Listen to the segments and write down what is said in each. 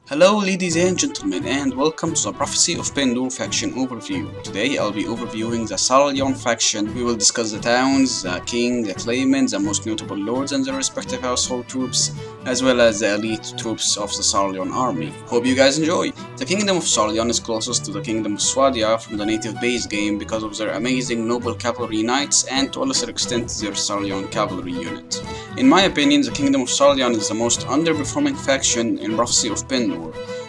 Hello ladies and gentlemen, and welcome to the Prophecy of Pendor faction overview. Today I'll be overviewing the Sarleon faction. We will discuss the towns, the king, the claimant, the most notable lords and their respective household troops, as well as the elite troops of the Sarleon army. Hope you guys enjoy! The kingdom of Sarleon is closest to the kingdom of Swadia from the native base game because of their amazing noble cavalry knights and to a lesser extent their Sarleon cavalry unit. In my opinion, the kingdom of Sarleon is the most underperforming faction in Prophecy of Pendor.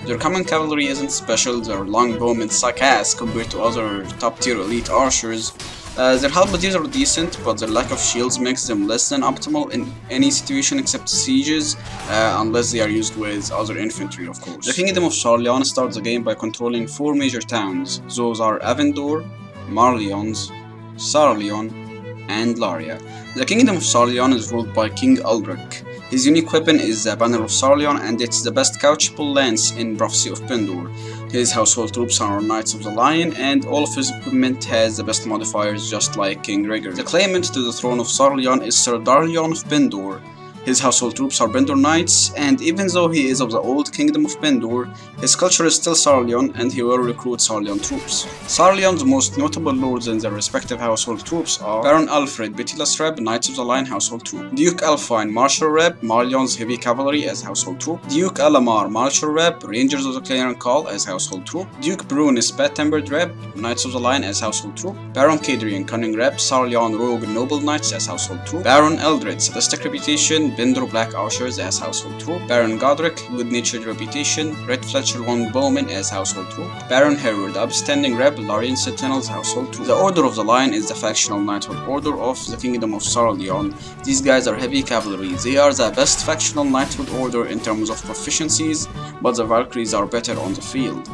Their common cavalry isn't special, their longbowmen suck ass compared to other top tier elite archers. Their halberdiers are decent, but their lack of shields makes them less than optimal in any situation except sieges, unless they are used with other infantry of course. The kingdom of Sarleon starts the game by controlling 4 major towns. Those are Avendor, Marleons, Sarleon, and Laria. The kingdom of Sarleon is ruled by King Ulrich. His unique weapon is the Banner of Sarleon, and it's the best couchable lance in Prophecy of Pendor. His household troops are Knights of the Lion, and all of his equipment has the best modifiers just like King Rigger. The claimant to the throne of Sarleon is Sarleon of Pendor. His household troops are Pendor Knights, and even though he is of the old kingdom of Pendor, his culture is still Sarleon and he will recruit Sarleon troops. Sarleon's most notable lords and their respective household troops are Baron Alfred, Pitilus Reb, Knights of the Lion household troop; Duke Alfine, Martial Reb, Marleon's heavy cavalry as household troop; Duke Alamar, Martial Reb, Rangers of the Clarion Call as household troop; Duke Brunis, Bad-Tempered Reb, Knights of the Lion as household troop; Baron Cadrian, Cunning Reb, Sarleon Rogue Noble Knights as household troop; Baron Eldred, Sadistic Reputation, Bindor Black Archers as household troop; Baron Godric, Good-Natured Reputation, Red Fletcher Longbowmen as household troop; Baron Herod, Upstanding Reb, Larian Sentinels household troop. The Order of the Lion is the factional knighthood order of the Kingdom of Sarleon. These guys are heavy cavalry. They are the best factional knighthood order in terms of proficiencies, but the Valkyries are better on the field.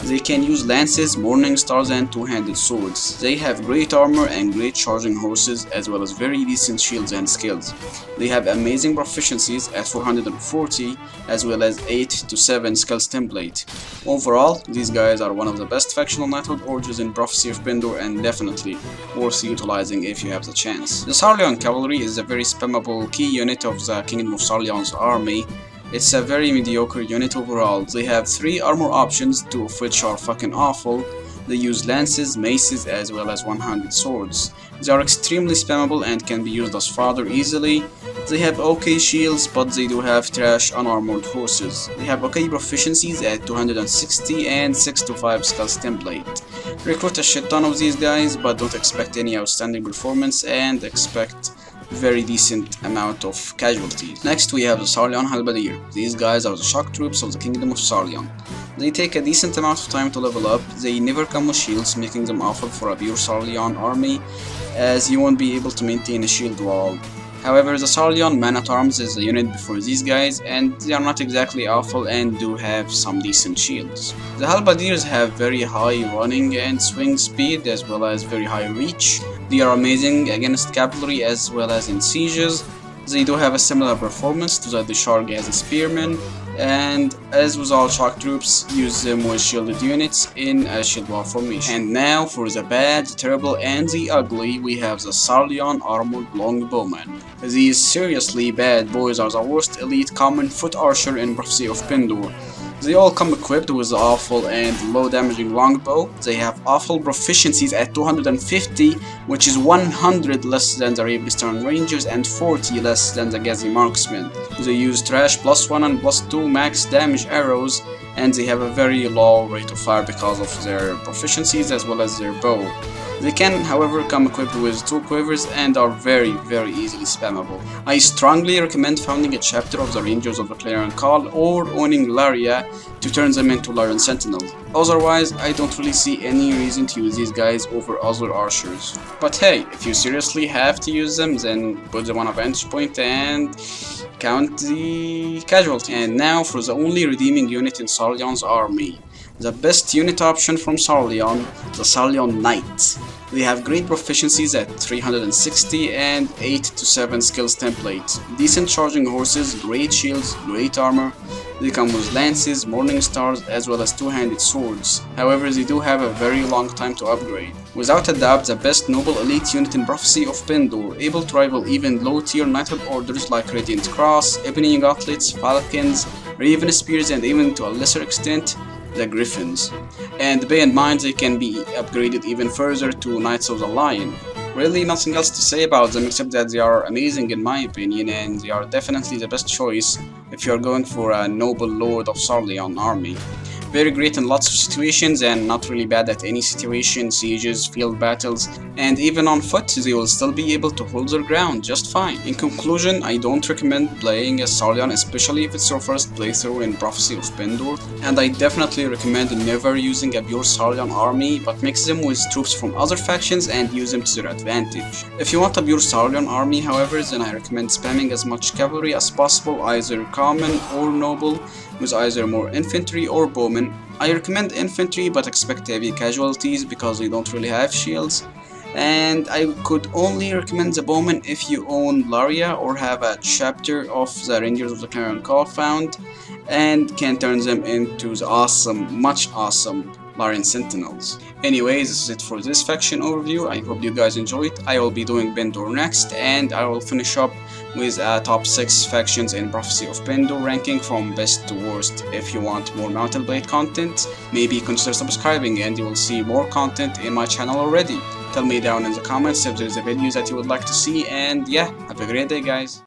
They can use lances, morning stars, and two-handed swords. They have great armor and great charging horses, as well as very decent shields and skills. They have amazing proficiencies at 440, as well as 8 to 7 skills template. Overall, these guys are one of the best factional knighthood orders in Prophecy of Pendor and definitely worth utilizing if you have the chance. The Sarleon cavalry is a very spammable key unit of the Kingdom of Sarleon's army. It's a very mediocre unit overall. They have 3 armor options, 2 of which are fucking awful. They use lances, maces, as well as one-handed swords. They are extremely spammable and can be used as fodder easily. They have okay shields, but they do have trash unarmored horses. They have okay proficiencies at 260 and 6 to 5 skills template. Recruit a shit ton of these guys, but don't expect any outstanding performance and expect very decent amount of casualties. Next we have the Sarleon Halberdier. These guys are the shock troops of the Kingdom of Sarleon. They take a decent amount of time to level up. They never come with shields, making them awful for a pure Sarleon army, as you won't be able to maintain a shield wall. However, the Sarleon Man-at-Arms is the unit before these guys, and they are not exactly awful and do have some decent shields. The Halberdiers have very high running and swing speed, as well as very high reach. They are amazing against cavalry as well as in sieges. They do have a similar performance to the Desharg as a spearman, and as with all shock troops, use them with shielded units in a shield wall formation. And now for the bad, the terrible, and the ugly, we have the Sarleon Armored Longbowmen. These seriously bad boys are the worst elite common foot archer in Prophecy of Pendor. They all come equipped with the awful and low damaging longbow. They have awful proficiencies at 250, which is 100 less than the Ravenstern Rangers and 40 less than the Gazi Marksmen. They use trash +1 and +2 max damage arrows, and they have a very low rate of fire because of their proficiencies as well as their bow. They can, however, come equipped with 2 quivers and are very easily spammable. I strongly recommend founding a chapter of the Rangers of the Clarion Call or owning Laria to turn them into Larian Sentinels. Otherwise, I don't really see any reason to use these guys over other archers. But hey, if you seriously have to use them, then put them on a vantage point and count the casualties. And now for the only redeeming unit in Sarleon's army. The best unit option from Sarleon, the Sarleon Knight. They have great proficiencies at 360 and 8 to 7 skills template. Decent charging horses, great shields, great armor. They come with lances, morning stars, as well as two-handed swords. However, they do have a very long time to upgrade. Without a doubt, the best noble elite unit in Prophecy of Pendor, able to rival even low-tier knighthood orders like Radiant Cross, Ebony Gauntlets, Falcons, Raven Spears, and even to a lesser extent the Griffins. And bear in mind they can be upgraded even further to Knights of the Lion. Really nothing else to say about them except that they are amazing in my opinion, and they are definitely the best choice if you are going for a noble lord of Sarleon army. Very great in lots of situations and not really bad at any situation, sieges, field battles, and even on foot they will still be able to hold their ground just fine. In conclusion, I don't recommend playing as Sarleon, especially if it's your first playthrough in Prophecy of Pendor, and I definitely recommend never using a pure Sarleon army, but mix them with troops from other factions and use them to their advantage. If you want a pure Sarleon army, however, then I recommend spamming as much cavalry as possible, either common or noble, with either more infantry or bowmen. I recommend infantry but expect heavy casualties because they don't really have shields, and I could only recommend the bowmen if you own Laria or have a chapter of the Rangers of the Claimant compound and can turn them into the awesome, much awesome Larian Sentinels. Anyways, this is it for this faction overview. I hope you guys enjoyed. I will be doing Pendor next, and I will finish up with top 6 factions in Prophecy of Pendor ranking from best to worst. If you want more Mountain Blade content, maybe consider subscribing and you will see more content in my channel already. Tell me down in the comments if there's a video that you would like to see, and yeah, have a great day guys.